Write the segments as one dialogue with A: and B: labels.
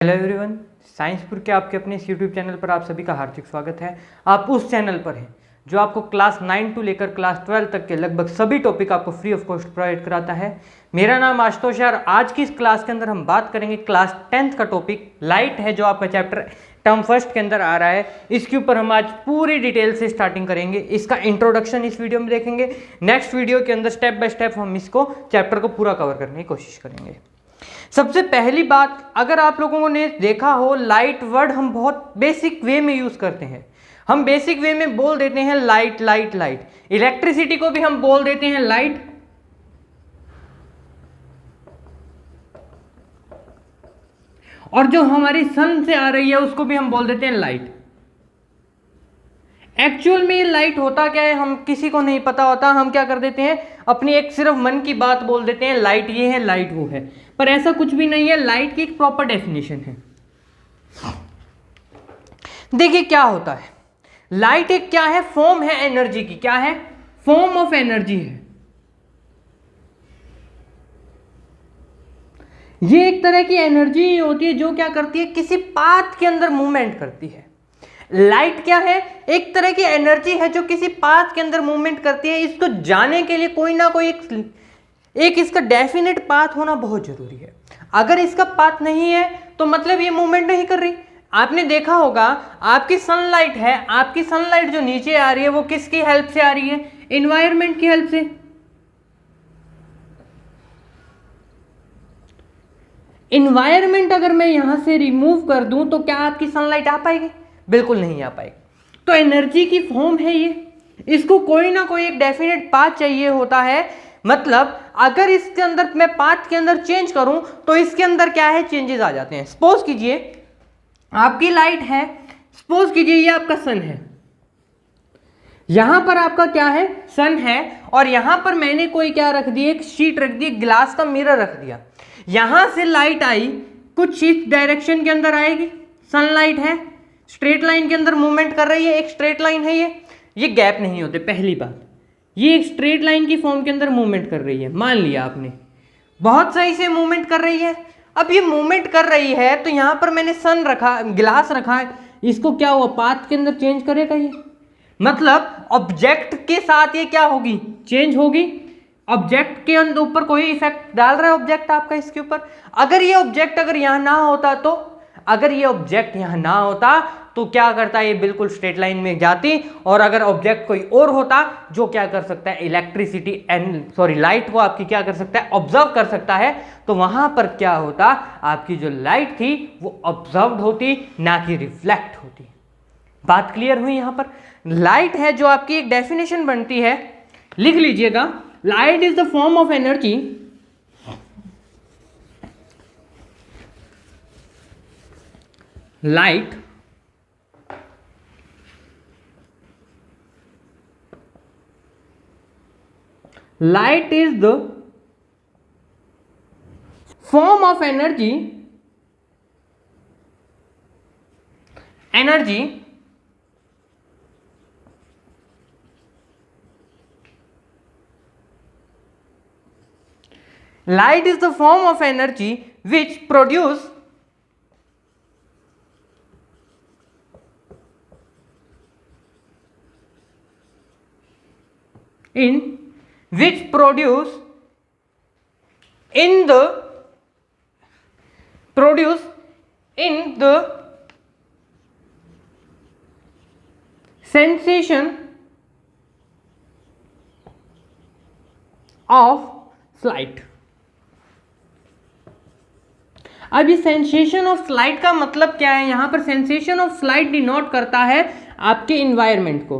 A: Hello everyone, साइंसपुर के आपके अपने इस यूट्यूब चैनल पर आप सभी का हार्दिक स्वागत है। आप उस चैनल पर हैं जो आपको क्लास 9 टू लेकर क्लास 12 तक के लगभग सभी टॉपिक आपको फ्री ऑफ कॉस्ट प्रोवाइड कराता है। मेरा नाम आशुतोष है और आज की इस क्लास के अंदर हम बात करेंगे क्लास 10th का टॉपिक लाइट है, जो आपका चैप्टर टर्म फर्स्ट के अंदर आ रहा है। इसके ऊपर हम आज पूरी डिटेल से स्टार्टिंग करेंगे। इसका इंट्रोडक्शन इस वीडियो में देखेंगे। नेक्स्ट वीडियो के अंदर स्टेप बाय स्टेप हम इसको चैप्टर को पूरा कवर करने की कोशिश करेंगे। सबसे पहली बात, अगर आप लोगों ने देखा हो, लाइट वर्ड हम बहुत बेसिक वे में यूज करते हैं। हम बेसिक वे में बोल देते हैं लाइट लाइट लाइट। इलेक्ट्रिसिटी को भी हम बोल देते हैं लाइट, और जो हमारी सन से आ रही है उसको भी हम बोल देते हैं लाइट। एक्चुअल में ये लाइट होता क्या है हम किसी को नहीं पता होता। हम क्या कर देते हैं, अपनी एक सिर्फ मन की बात बोल देते हैं, लाइट ये है, लाइट वो है। पर ऐसा कुछ भी नहीं है। लाइट की एक प्रॉपर डेफिनेशन है। देखिए क्या होता है, लाइट एक क्या है, फॉर्म है एनर्जी की। क्या है? फॉर्म ऑफ एनर्जी है। ये एक तरह की एनर्जी होती है जो क्या करती है, किसी पाथ के अंदर मूवमेंट करती है। लाइट क्या है? एक तरह की एनर्जी है जो किसी पाथ के अंदर मूवमेंट करती है। इसको जाने के लिए कोई ना कोई एक इसका डेफिनेट पाथ होना बहुत जरूरी है। अगर इसका पाथ नहीं है तो मतलब ये मूवमेंट नहीं कर रही। आपने देखा होगा, आपकी सनलाइट है, आपकी सनलाइट जो नीचे आ रही है वो किसकी हेल्प से आ रही है? एनवायरनमेंट की हेल्प से। एनवायरनमेंट अगर मैं यहां से रिमूव कर दूं तो क्या आपकी सनलाइट आ पाएगी? बिल्कुल नहीं आ पाएगी। तो एनर्जी की फॉर्म है ये। इसको कोई ना कोई एक डेफिनेट पाथ चाहिए होता है। मतलब अगर इसके अंदर मैं पाथ के अंदर चेंज करूं तो इसके अंदर क्या है, चेंजेस आ जाते हैं। सपोज कीजिए आपकी लाइट है, सपोज कीजिए ये आपका सन है, यहां पर आपका क्या है, सन है, और यहां पर मैंने कोई क्या रख दिया, एक शीट रख दी, ग्लास का मिरर रख दिया। यहां से लाइट आई, कुछ इस डायरेक्शन के अंदर आएगी। सनलाइट है, स्ट्रेट लाइन के अंदर मूवमेंट कर रही है, एक स्ट्रेट लाइन है ये गैप नहीं होते। पहली बात, ये एक स्ट्रेट लाइन की फॉर्म के अंदर मूवमेंट कर रही है। मान लिया आपने, बहुत सही से मूवमेंट कर रही है। अब ये मूवमेंट कर रही है तो यहां पर मैंने सन रखा, ग्लास रखा है, इसको क्या हुआ, पाथ के अंदर चेंज करेगा ये। मतलब ऑब्जेक्ट के साथ ये क्या होगी, चेंज होगी। ऑब्जेक्ट के अंदर ऊपर कोई इफेक्ट डाल रहा है ऑब्जेक्ट आपका इसके ऊपर। अगर ये ऑब्जेक्ट अगर यहां ना होता तो, अगर ये ऑब्जेक्ट यहां ना होता तो क्या करता है, ये बिल्कुल स्ट्रेट लाइन में जाती। और अगर ऑब्जेक्ट कोई और होता जो क्या कर सकता है, इलेक्ट्रिसिटी लाइट को आपकी क्या कर सकता है, ऑब्जर्व कर सकता है, तो वहां पर क्या होता, आपकी जो लाइट थी वो ऑब्जर्व्ड होती, ना कि रिफ्लेक्ट होती। बात क्लियर हुई? यहां पर लाइट है जो आपकी एक डेफिनेशन बनती है, लिख लीजिएगा। Light is the form of energy light is the form of energy light is the form of energy which produce in the sensation of light। अब ये सेंसेशन ऑफ लाइट का मतलब क्या है, यहां पर सेंसेशन ऑफ लाइट डिनोट करता है आपके इन्वायरमेंट को,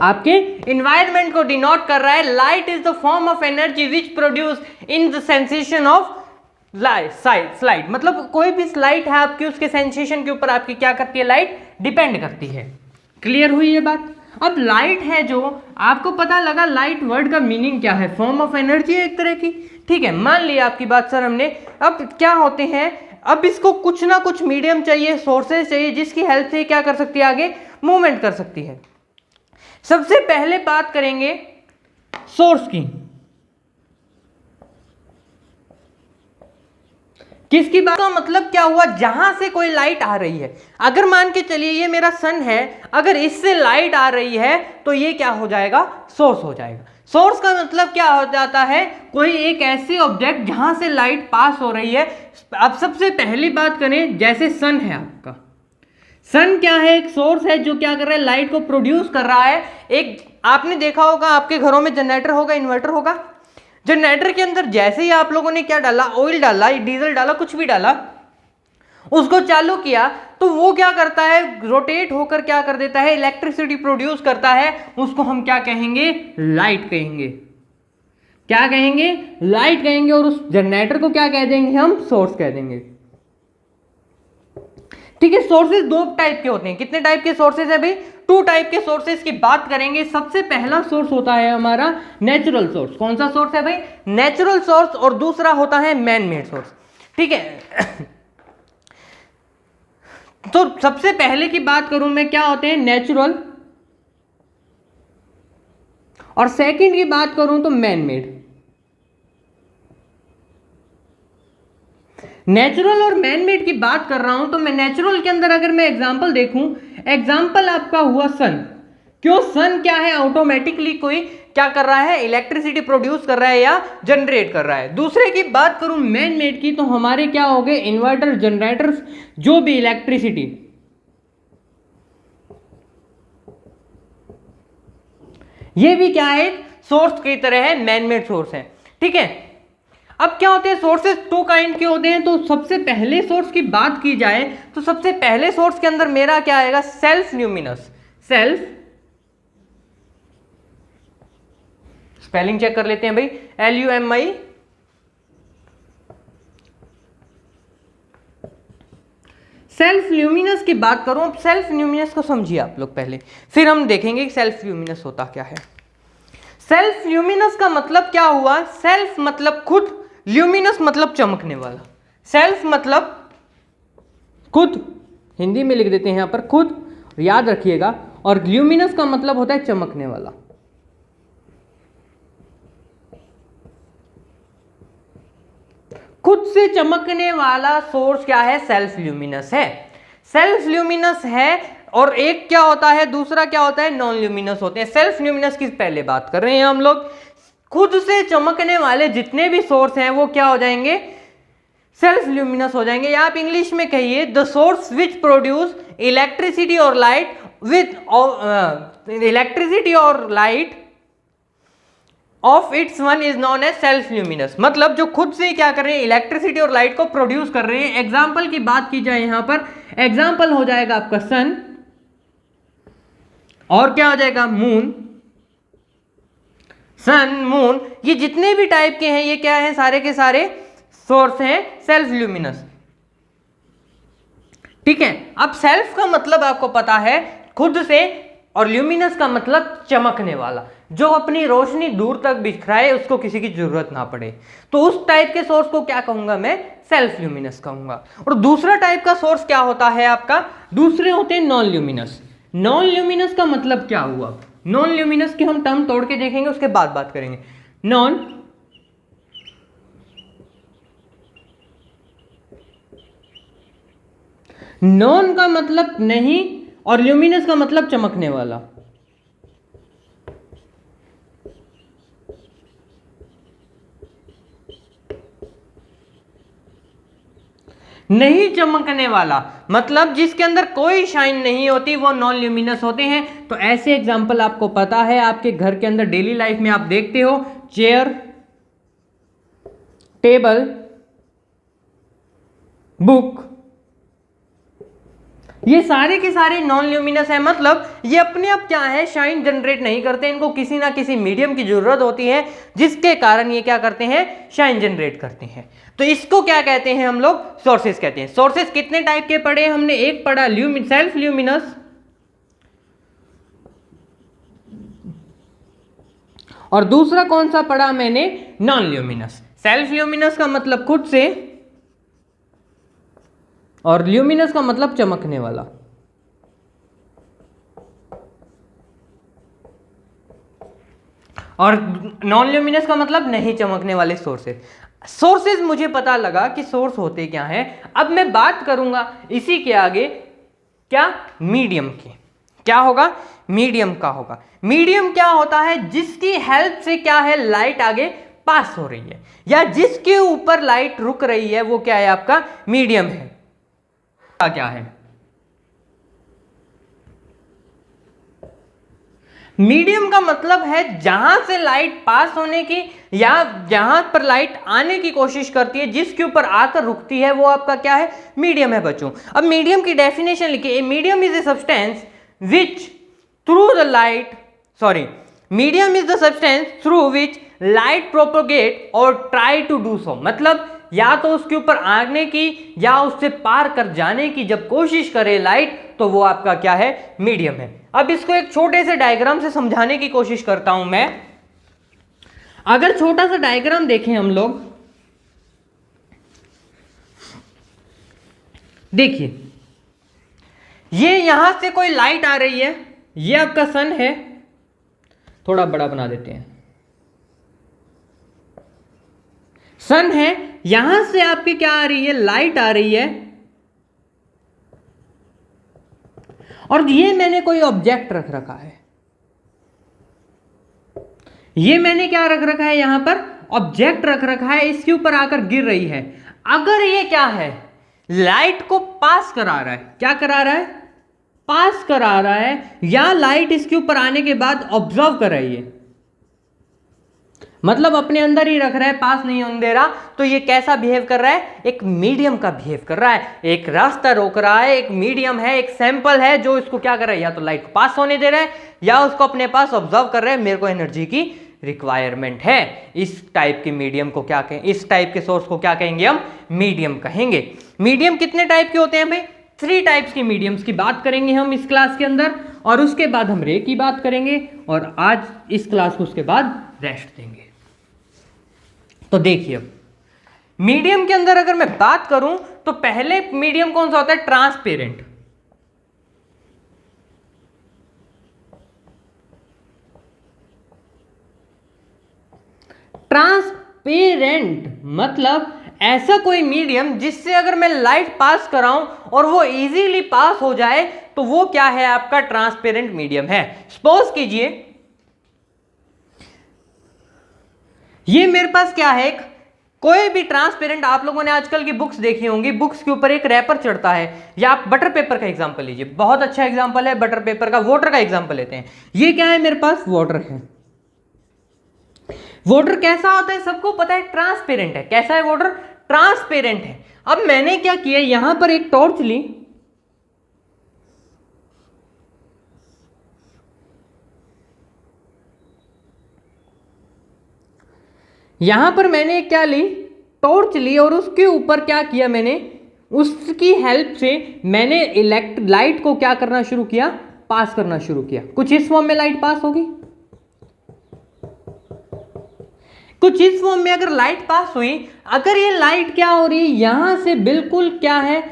A: आपके इन्वायरमेंट को डिनोट कर रहा है। Light is the form of energy which produce in the sensation of light. मतलब कोई भी लाइट है आपकी, उसके सेंसेशन के ऊपर आपकी क्या करती है, लाइट डिपेंड करती है। क्लियर हुई ये बात? अब लाइट है जो आपको पता लगा, लाइट वर्ड का मीनिंग क्या है, फॉर्म ऑफ एनर्जी है एक तरह की। ठीक है, मान लिया आपकी बात सर हमने। अब क्या होते हैं, अब इसको कुछ ना कुछ मीडियम चाहिए, सोर्सेज चाहिए, जिसकी हेल्प से क्या कर सकती है, आगे मूवमेंट कर सकती है। सबसे पहले बात करेंगे सोर्स की। किसकी बात का मतलब क्या हुआ, जहां से कोई लाइट आ रही है। अगर मान के चलिए ये मेरा सन है, अगर इससे लाइट आ रही है तो ये क्या हो जाएगा, सोर्स हो जाएगा। सोर्स का मतलब क्या हो जाता है, कोई एक ऐसे ऑब्जेक्ट जहां से लाइट पास हो रही है। अब सबसे पहली बात करें, जैसे सन है आपका, सन क्या है, एक सोर्स है जो क्या कर रहा है, लाइट को प्रोड्यूस कर रहा है। एक आपने देखा होगा आपके घरों में जनरेटर होगा, इन्वर्टर होगा। जनरेटर के अंदर जैसे ही आप लोगों ने क्या डाला, ऑयल डाला, डीजल डाला, कुछ भी डाला, उसको चालू किया तो वो क्या करता है, रोटेट होकर क्या कर देता है, इलेक्ट्रिसिटी प्रोड्यूस करता है। उसको हम क्या कहेंगे, लाइट कहेंगे। क्या कहेंगे, लाइट कहेंगे। और उस जनरेटर को क्या कह देंगे हम, सोर्स कह देंगे। ठीक है, सोर्सेज दो टाइप के होते हैं। कितने टाइप के सोर्सेज है भाई, 2 टाइप के सोर्सेज की बात करेंगे। सबसे पहला सोर्स होता है हमारा नेचुरल सोर्स। कौन सा सोर्स है भाई, नेचुरल सोर्स। और दूसरा होता है मैन मेड सोर्स। ठीक है तो सबसे पहले की बात करूं मैं, क्या होते हैं, नेचुरल। और सेकंड की बात करूं तो मैन मेड। नेचुरल और मैन मेड की बात कर रहा हूं तो मैं नेचुरल के अंदर अगर मैं एग्जांपल देखूं, एग्जांपल आपका हुआ सन। क्यों, सन क्या है, ऑटोमेटिकली कोई क्या कर रहा है, इलेक्ट्रिसिटी प्रोड्यूस कर रहा है या जनरेट कर रहा है। दूसरे की बात करूं मैन मेड की, तो हमारे क्या हो गए, इन्वर्टर, जनरेटर्स, जो भी इलेक्ट्रिसिटी, ये भी क्या है, सोर्स की तरह है, मैन मेड सोर्स है। ठीक है, अब क्या होते हैं, सोर्सेस 2 काइंड के होते हैं। तो सबसे पहले सोर्स की बात की जाए तो सबसे पहले सोर्स के अंदर मेरा क्या आएगा, self luminous. Self, spelling check कर लेते हैं भाई, LUMI, सेल्फ ल्यूमिनस की बात करूं। अब सेल्फ ल्यूमिनस को समझिए आप लोग पहले, फिर हम देखेंगे कि सेल्फ ल्यूमिनस होता क्या है। सेल्फ ल्यूमिनस का मतलब क्या हुआ, सेल्फ मतलब खुद, ल्यूमिनस मतलब चमकने वाला। सेल्फ मतलब खुद, हिंदी में लिख देते हैं यहां पर खुद, याद रखिएगा। और ल्यूमिनस का मतलब होता है चमकने वाला। खुद से चमकने वाला सोर्स क्या है, सेल्फ ल्यूमिनस है। सेल्फ ल्यूमिनस है। और एक क्या होता है, दूसरा क्या होता है, नॉन ल्यूमिनस होते हैं। सेल्फ ल्यूमिनस की पहले बात कर रहे हैं हम लोग। खुद से चमकने वाले जितने भी सोर्स हैं वो क्या हो जाएंगे, सेल्फ ल्यूमिनस हो जाएंगे। या आप इंग्लिश में कहिए, the source which produce electricity or light with electricity or light of its own is known as self luminous. मतलब जो खुद से क्या कर रहे हैं, इलेक्ट्रिसिटी और लाइट को प्रोड्यूस कर रहे हैं। एग्जाम्पल की बात की जाए यहां पर, एग्जाम्पल हो जाएगा आपका सन, और क्या हो जाएगा, मून। सन, मून, ये जितने भी टाइप के हैं ये क्या है, सारे के सारे सोर्स हैं सेल्फ ल्यूमिनस। ठीक है, अब सेल्फ का मतलब आपको पता है खुद से, और ल्यूमिनस का मतलब चमकने वाला, जो अपनी रोशनी दूर तक बिखराए, उसको किसी की जरूरत ना पड़े। तो उस टाइप के सोर्स को क्या कहूंगा मैं, सेल्फ ल्यूमिनस कहूंगा। और दूसरा टाइप का सोर्स क्या होता है आपका, दूसरे होते हैं नॉन ल्यूमिनस। नॉन ल्यूमिनस का मतलब क्या हुआ, नॉन ल्यूमिनस की हम टर्म तोड़ के देखेंगे, उसके बाद बात करेंगे। नॉन, नॉन का मतलब नहीं, और ल्यूमिनस का मतलब चमकने वाला। नहीं चमकने वाला मतलब जिसके अंदर कोई शाइन नहीं होती, वो नॉन ल्यूमिनस होते हैं। तो ऐसे एग्जांपल आपको पता है, आपके घर के अंदर डेली लाइफ में आप देखते हो, चेयर, टेबल, बुक, ये सारे के सारे नॉन ल्यूमिनस है। मतलब ये अपने आप क्या है, शाइन जनरेट नहीं करते, इनको किसी ना किसी मीडियम की जरूरत होती है, जिसके कारण ये क्या करते हैं, शाइन जनरेट करते हैं। तो इसको क्या कहते हैं हम लोग, सोर्सेस कहते हैं। सोर्सेस कितने टाइप के पढ़े हमने, एक पढ़ा सेल्फ ल्यूमिनस, और दूसरा कौन सा पढ़ा मैंने, नॉन ल्यूमिनस। सेल्फ ल्यूमिनस का मतलब खुद से, और ल्यूमिनस का मतलब चमकने वाला। और नॉन ल्यूमिनस का मतलब नहीं चमकने वाले सोर्सेस। सोर्सेज मुझे पता लगा कि सोर्स होते क्या हैं। अब मैं बात करूंगा इसी के आगे क्या, मीडियम की। क्या होगा, मीडियम का होगा। मीडियम क्या होता है, जिसकी हेल्प से क्या है, लाइट आगे पास हो रही है, या जिसके ऊपर लाइट रुक रही है, वो क्या है, आपका मीडियम है। क्या है मीडियम का मतलब है जहां से लाइट पास होने की या जहां पर लाइट आने की कोशिश करती है, जिसके ऊपर आकर रुकती है, वो आपका क्या है, मीडियम है बच्चों। अब मीडियम की डेफिनेशन लिखिए, medium is a substance which through the light, sorry, medium is the substance through which light propagate और ट्राई टू डू सो। मतलब या तो उसके ऊपर आने की या उससे पार कर जाने की जब कोशिश करे लाइट, तो वो आपका क्या है, मीडियम है। अब इसको एक छोटे से डायग्राम से समझाने की कोशिश करता हूं मैं। अगर छोटा सा डायग्राम देखें हम लोग, देखिए ये यहां से कोई लाइट आ रही है, ये आपका सन है, थोड़ा बड़ा बना देते हैं, सन है, यहां से आपकी क्या आ रही है, लाइट आ रही है, और ये मैंने कोई ऑब्जेक्ट रख रखा है, ये मैंने क्या रख रखा है, यहां पर ऑब्जेक्ट रख रखा है, इसके ऊपर आकर गिर रही है। अगर ये क्या है, लाइट को पास करा रहा है, क्या करा रहा है, पास करा रहा है, या लाइट इसके ऊपर आने के बाद ऑब्जर्व कर रही है, मतलब अपने अंदर ही रख रहा है, पास नहीं होने दे रहा, तो ये कैसा बिहेव कर रहा है, एक मीडियम का बिहेव कर रहा है, एक रास्ता रोक रहा है, एक मीडियम है, एक सैंपल है जो इसको क्या कर रहा है, या तो लाइट को पास होने दे रहा है या उसको अपने पास ऑब्जर्व कर रहा है, मेरे को एनर्जी की रिक्वायरमेंट है। इस टाइप के मीडियम को क्या कहें, इस टाइप के सोर्स को क्या कहेंगे, हम मीडियम कहेंगे। मीडियम कितने टाइप के होते हैं भाई, 3 टाइप्स के मीडियम्स की बात करेंगे हम इस क्लास के अंदर, और उसके बाद हम रे की बात करेंगे, और आज इस क्लास को उसके बाद रेस्ट देंगे। तो देखिए अब मीडियम के अंदर अगर मैं बात करूं तो पहले मीडियम कौन सा होता है, ट्रांसपेरेंट। ट्रांसपेरेंट मतलब ऐसा कोई मीडियम जिससे अगर मैं लाइट पास कराऊं और वो इजीली पास हो जाए, तो वो क्या है, आपका ट्रांसपेरेंट मीडियम है। सपोज कीजिए ये मेरे पास क्या है, कोई भी ट्रांसपेरेंट, आप लोगों ने आजकल की बुक्स देखी होंगी, बुक्स के ऊपर एक रैपर चढ़ता है, या आप बटर पेपर का एग्जांपल लीजिए, बहुत अच्छा एग्जांपल है बटर पेपर का। वाटर का एग्जांपल लेते हैं, ये क्या है, मेरे पास वाटर है। वाटर कैसा होता है, सबको पता है, ट्रांसपेरेंट है। कैसा है वाटर, ट्रांसपेरेंट है। अब मैंने क्या किया, यहां पर एक टॉर्च ली, यहां पर मैंने क्या ली, टॉर्च ली, और उसके ऊपर क्या किया मैंने, उसकी हेल्प से मैंने लाइट को क्या करना शुरू किया, पास करना शुरू किया। कुछ इस फॉर्म में लाइट पास होगी, कुछ इस फॉर्म में अगर लाइट पास हुई, अगर ये लाइट क्या हो रही है, यहां से बिल्कुल क्या है,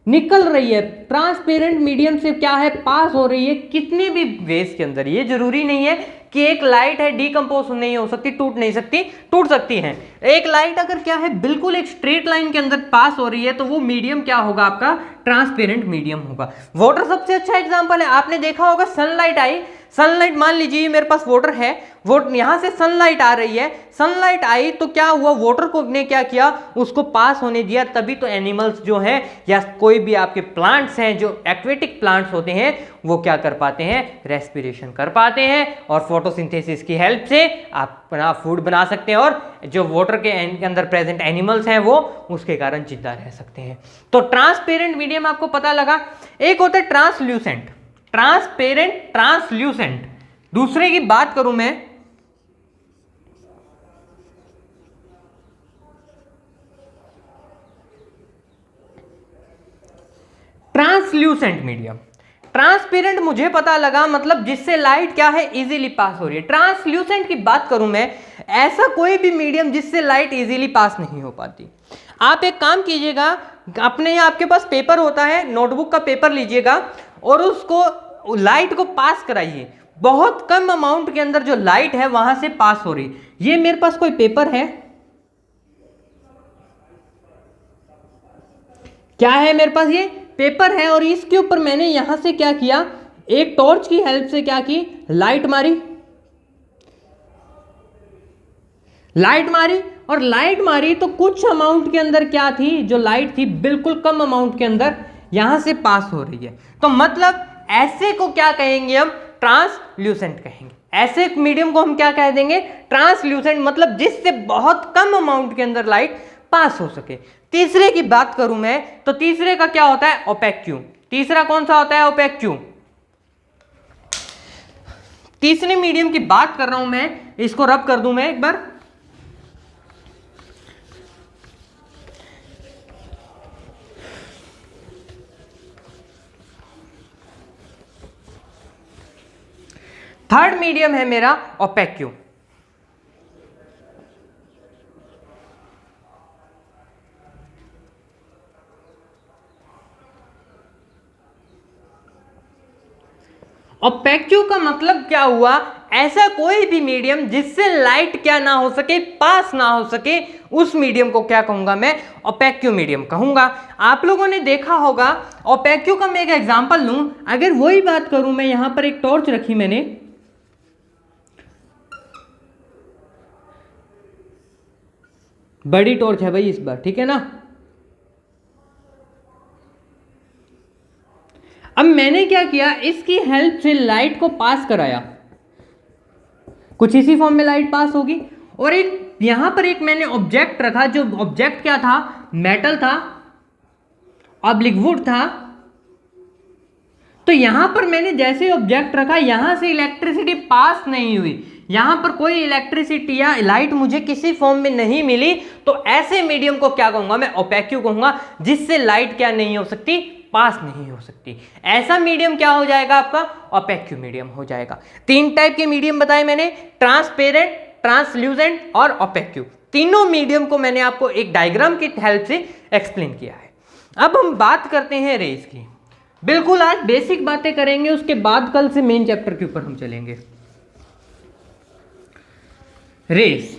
A: निकल रही है, ट्रांसपेरेंट मीडियम से क्या है, पास हो रही है, कितने भी वेज के अंदर। ये जरूरी नहीं है कि एक लाइट है डीकंपोज नहीं हो सकती, टूट नहीं सकती, टूट सकती है। एक लाइट अगर क्या है, बिल्कुल एक स्ट्रेट लाइन के अंदर पास हो रही है, तो वो मीडियम क्या होगा, आपका ट्रांसपेरेंट मीडियम होगा। वाटर सबसे अच्छा एग्जांपल है, आपने देखा होगा सनलाइट आई, सनलाइट मान लीजिए मेरे पास वाटर है, वो यहां से सनलाइट आ रही है, सनलाइट आई तो क्या हुआ, वाटर को ने क्या किया, उसको पास होने दिया, तभी तो एनिमल्स जो हैं या कोई भी आपके प्लांट्स हैं, जो एक्वेटिक प्लांट्स होते हैं, वो क्या कर पाते हैं, रेस्पिरेशन कर पाते हैं, और फोटोसिंथेसिस की हेल्प से आप अपना फूड बना सकते हैं, और जो वाटर के अंदर प्रेजेंट एनिमल्स हैं वो उसके कारण जिंदा रह सकते हैं। तो ट्रांसपेरेंट मीडियम आपको पता लगा। एक होता है ट्रांसल्यूसेंट, ट्रांसपेरेंट, ट्रांसल्यूसेंट। दूसरे की बात करूं मैं, ट्रांसल्यूसेंट मीडियम। ट्रांसपेरेंट मुझे पता लगा, मतलब जिससे लाइट क्या है, इजीली पास हो रही है। ट्रांसल्यूसेंट की बात करूं मैं, ऐसा कोई भी मीडियम जिससे लाइट इजीली पास नहीं हो पाती। आप एक काम कीजिएगा, अपने यहाँ आपके पास पेपर होता है, नोटबुक का पेपर लीजिएगा और उसको लाइट को पास कराइए। बहुत कम अमाउंट के अंदर जो लाइट है वहां से पास हो रही। ये मेरे पास कोई पेपर है, क्या है मेरे पास, ये पेपर है और इसके ऊपर मैंने यहां से क्या किया, एक टॉर्च की हेल्प से क्या की, लाइट मारी, लाइट मारी और लाइट मारी तो कुछ अमाउंट के अंदर क्या थी, जो लाइट थी बिल्कुल कम अमाउंट के अंदर यहां से पास हो रही है। तो मतलब ऐसे को क्या कहेंगे हम, ट्रांसल्यूसेंट कहेंगे। ऐसे मीडियम को हम क्या कह देंगे, ट्रांसल्यूसेंट, मतलब जिससे बहुत कम अमाउंट के अंदर लाइट पास हो सके। तीसरे की बात करूं मैं तो तीसरे का क्या होता है, ओपेक्यू। तीसरा कौन सा होता है, ओपेक्यू। तीसरे मीडियम की बात कर रहा हूं मैं, इसको रब कर दूं मैं एक बार। थर्ड मीडियम है मेरा ओपेक्यू। ओपेक्यू का मतलब क्या हुआ, ऐसा कोई भी मीडियम जिससे लाइट क्या ना हो सके, पास ना हो सके, उस मीडियम को क्या कहूंगा मैं, ओपेक्यू मीडियम कहूंगा। आप लोगों ने देखा होगा ओपेक्यू का मैं एक एग्जांपल लूं, अगर वही बात करूं मैं, यहां पर एक टॉर्च रखी मैंने, बड़ी टॉर्च है भाई इस बार, ठीक है ना। अब मैंने क्या किया, इसकी हेल्प से लाइट को पास कराया, कुछ इसी फॉर्म में लाइट पास होगी। और एक यहां पर एक मैंने ऑब्जेक्ट रखा, जो ऑब्जेक्ट क्या था, मेटल था, ऑब्लिक वुड था। तो यहां पर मैंने जैसे ऑब्जेक्ट रखा, यहां से इलेक्ट्रिसिटी पास नहीं हुई, यहां पर कोई इलेक्ट्रिसिटी या लाइट मुझे किसी फॉर्म में नहीं मिली, तो ऐसे मीडियम को क्या कहूंगा मैं, ओपेक्यू कहूंगा, जिससे लाइट क्या नहीं हो सकती, पास नहीं हो सकती। ऐसा मीडियम क्या हो जाएगा आपका, ओपेक्यू मीडियम हो जाएगा। तीन टाइप के मीडियम बताए मैंने, ट्रांसपेरेंट, ट्रांसल्यूसेंट और ओपेक्यू। तीनों मीडियम को मैंने आपको एक डायग्राम की हेल्प से एक्सप्लेन किया है। अब हम बात करते हैं रेज की। बिल्कुल आज बेसिक बातें करेंगे, उसके बाद कल से मेन चैप्टर के ऊपर हम चलेंगे। रेज,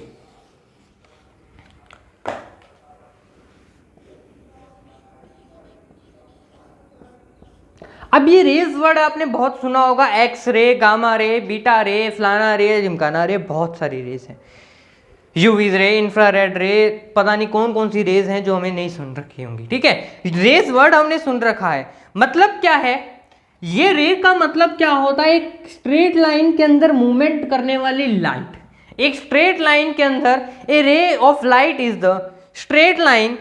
A: अब ये रेज वर्ड आपने बहुत सुना होगा, X ray, gamma ray, beta रे, फलाना रे, जिमकाना रे, बहुत सारी रेज हैं, यूवी रे, इंफ्रारेड रे, पता नहीं कौन कौन सी रेज हैं जो हमें नहीं सुन रखी होंगी, ठीक है। रेज वर्ड हमने सुन रखा है, मतलब क्या है, ये रे का मतलब क्या होता है, एक स्ट्रेट लाइन के अंदर मूवमेंट करने वाली लाइट। एक स्ट्रेट लाइन के अंदर a ray of light is the straight line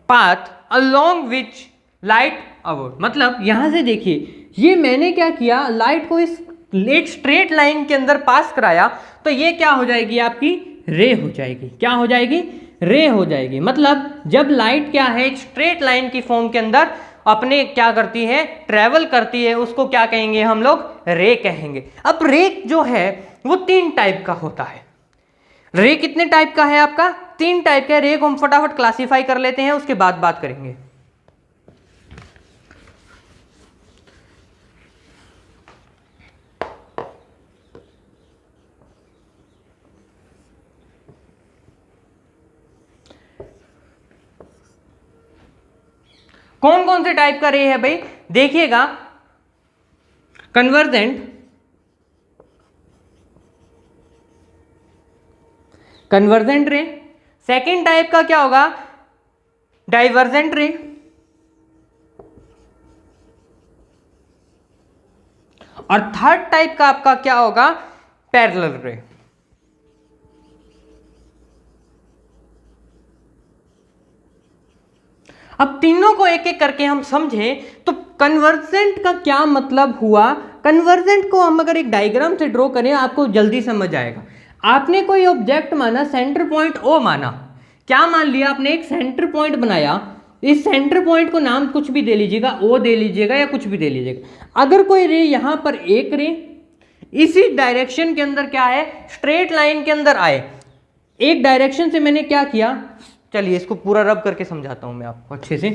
A: path along which light award. मतलब यहां से देखिए, ये मैंने क्या किया, लाइट को इस एक स्ट्रेट लाइन के अंदर पास कराया, तो ये क्या हो जाएगी, आपकी रे हो जाएगी। क्या हो जाएगी, रे हो जाएगी। मतलब जब लाइट क्या है, एक स्ट्रेट लाइन की फॉर्म के अंदर अपने क्या करती है, ट्रेवल करती है, उसको क्या कहेंगे हम लोग, रे कहेंगे। अब रे जो है वो तीन टाइप का होता है। रे कितने टाइप का है आपका, तीन टाइप का। रे को हम फटाफट क्लासिफाई कर लेते हैं, उसके बाद बात करेंगे। कौन कौन से टाइप का रे है भाई, देखिएगा, कन्वर्जेंट, कन्वर्जेंट रे। सेकेंड टाइप का क्या होगा, डाइवर्जेंट रे। और थर्ड टाइप का आपका क्या होगा, पैरेलल रे। अब तीनों को एक एक करके हम समझें तो कन्वर्जेंट का क्या मतलब हुआ। कन्वर्जेंट को हम अगर एक डायग्राम से ड्रॉ करें, आपको जल्दी समझ आएगा। आपने कोई ऑब्जेक्ट माना, सेंटर पॉइंट ओ माना, क्या मान लिया आपने, एक सेंटर पॉइंट बनाया। इस सेंटर पॉइंट को नाम कुछ भी दे लीजिएगा, ओ दे लीजिएगा या कुछ भी दे लीजिएगा। अगर कोई रे यहां पर एक रे इसी डायरेक्शन के अंदर क्या है, स्ट्रेट लाइन के अंदर आए, एक डायरेक्शन से मैंने क्या किया, चलिए इसको पूरा रब करके समझाता हूं मैं आपको अच्छे से।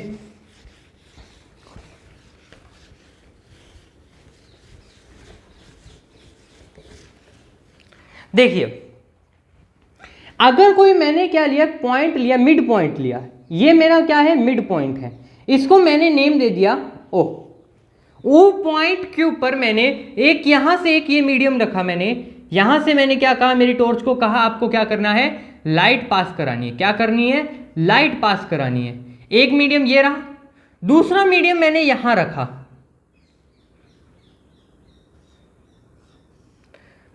A: देखिए, अगर कोई मैंने क्या लिया, पॉइंट लिया, मिड पॉइंट लिया, ये मेरा क्या है, मिड पॉइंट है। इसको मैंने नेम दे दिया ओ। ओ पॉइंट के ऊपर मैंने एक यहां से एक ये मीडियम रखा, मैंने यहां से मैंने क्या कहा, मेरी टॉर्च को कहा आपको क्या करना है, लाइट पास करानी है। क्या करनी है, लाइट पास करानी है। एक मीडियम ये रहा, दूसरा मीडियम मैंने यहां रखा,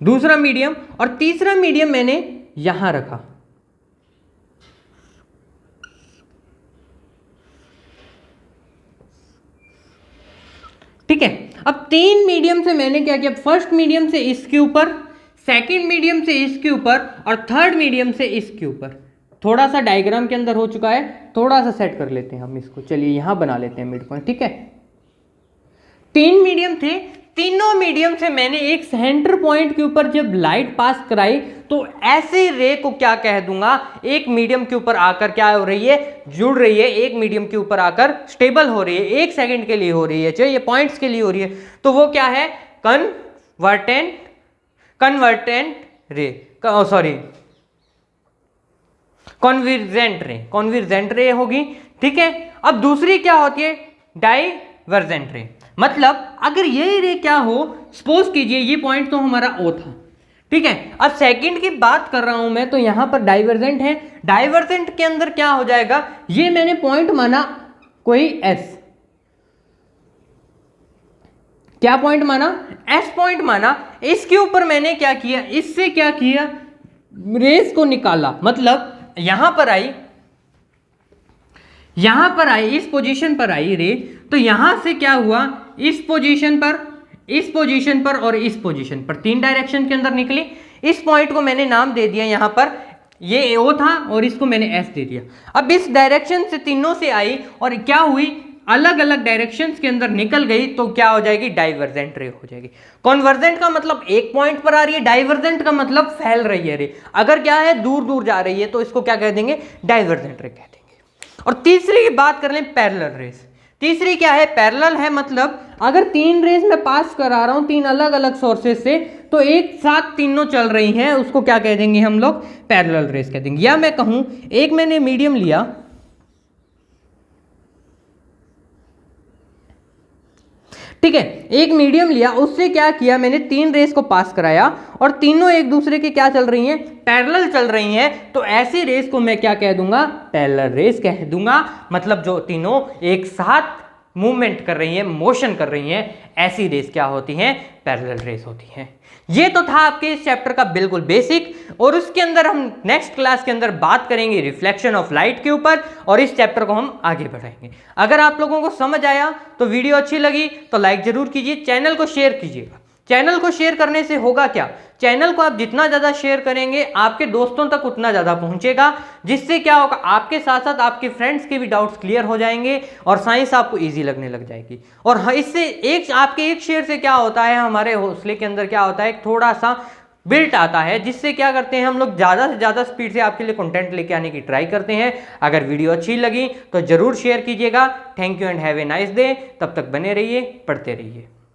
A: दूसरा मीडियम, और तीसरा मीडियम मैंने यहां रखा। ठीक है, अब तीन मीडियम से मैंने क्या किया, फर्स्ट मीडियम से इसके ऊपर, सेकंड मीडियम से इसके ऊपर, और थर्ड मीडियम से इसके ऊपर। थोड़ा सा डायग्राम के अंदर हो चुका है, थोड़ा सा सेट कर लेते हैं हम इसको। चलिए यहां बना लेते हैं मिड पॉइंट। ठीक है, तीन मीडियम थे, तीनों मीडियम से मैंने एक सेंटर पॉइंट के ऊपर जब लाइट पास कराई तो ऐसे रे को क्या कह दूंगा, एक मीडियम के ऊपर आकर क्या हो रही है, जुड़ रही है, एक मीडियम के ऊपर आकर स्टेबल हो रही है, एक सेकंड के लिए हो रही है, चाहे ये पॉइंट्स के लिए हो रही है, तो वो क्या है, कन्वर्टेंट रे, सॉरी कॉन्वर्जेंट रे होगी। ठीक है, अब दूसरी क्या होती है, डाइवर्जेंट रे। मतलब अगर ये रे क्या हो, सपोज कीजिए ये पॉइंट तो हमारा ओ था, ठीक है, अब सेकंड की बात कर रहा हूं मैं, तो यहां पर डाइवर्जेंट है। डाइवर्जेंट के अंदर क्या हो जाएगा, ये मैंने पॉइंट माना कोई एस, क्या पॉइंट माना, एस पॉइंट माना। इसके ऊपर मैंने क्या किया, इससे क्या किया, रेस को निकाला। मतलब यहां पर आई, इस पोजीशन पर आई रे, तो यहां से क्या हुआ, इस पोजीशन पर, इस पोजीशन पर और इस पोजीशन पर, तीन डायरेक्शन के अंदर निकली। इस पॉइंट को मैंने नाम दे दिया, यहां पर ये ओ था और इसको मैंने एस दे दिया। अब इस डायरेक्शन से तीनों से आई और क्या हुई, अलग अलग डायरेक्शंस के अंदर निकल गई, तो क्या हो जाएगी, डाइवर्जेंट रे हो जाएगी। कॉन्वर्जेंट का मतलब एक पॉइंट पर आ रही है, डाइवर्जेंट का मतलब फैल रही है रे, अगर क्या है, दूर दूर जा रही है, तो इसको क्या कह देंगे, डाइवर्जेंट रे कह देंगे। और तीसरी की बात कर लें, पैरेलल रेस। तीसरी क्या है, पैरेलल है, मतलब अगर तीन रेस में पास करा रहा हूं तीन अलग अलग सोर्सेस से, तो एक साथ तीनों चल रही हैं, उसको क्या कह देंगे हम लोग, पैरेलल रेस कह देंगे। या मैं कहूं, एक मैंने मीडियम लिया, ठीक है, एक मीडियम लिया, उससे क्या किया मैंने, तीन रेस को पास कराया और तीनों एक दूसरे के क्या चल रही हैं, पैरेलल चल रही हैं, तो ऐसी रेस को मैं क्या कह दूंगा, पैरेलल रेस कह दूंगा। मतलब जो तीनों एक साथ मूवमेंट कर रही हैं, मोशन कर रही हैं, ऐसी रेस क्या होती हैं, पैरेलल रेस होती हैं। ये तो था आपके इस चैप्टर का बिल्कुल बेसिक, और उसके अंदर हम नेक्स्ट क्लास के अंदर बात करेंगे रिफ्लेक्शन ऑफ लाइट के ऊपर, और इस चैप्टर को हम आगे बढ़ाएंगे। अगर आप लोगों को समझ आया तो वीडियो अच्छी लगी तो लाइक जरूर कीजिए, चैनल को शेयर कीजिएगा। चैनल को शेयर करने से होगा क्या, चैनल को आप जितना ज़्यादा शेयर करेंगे आपके दोस्तों तक उतना ज़्यादा पहुंचेगा, जिससे क्या होगा, आपके साथ साथ आपके फ्रेंड्स के भी डाउट्स क्लियर हो जाएंगे और साइंस आपको इजी लगने लग जाएगी। और इससे आपके एक शेयर से क्या होता है, हमारे हौसले के अंदर क्या होता है, थोड़ा सा बिल्ट आता है, जिससे क्या करते हैं हम लोग ज़्यादा से ज़्यादा स्पीड से आपके लिए कंटेंट लेके आने की ट्राई करते हैं। अगर वीडियो अच्छी लगी तो ज़रूर शेयर कीजिएगा। Thank you and have a nice day. तब तक बने रहिए, पढ़ते रहिए।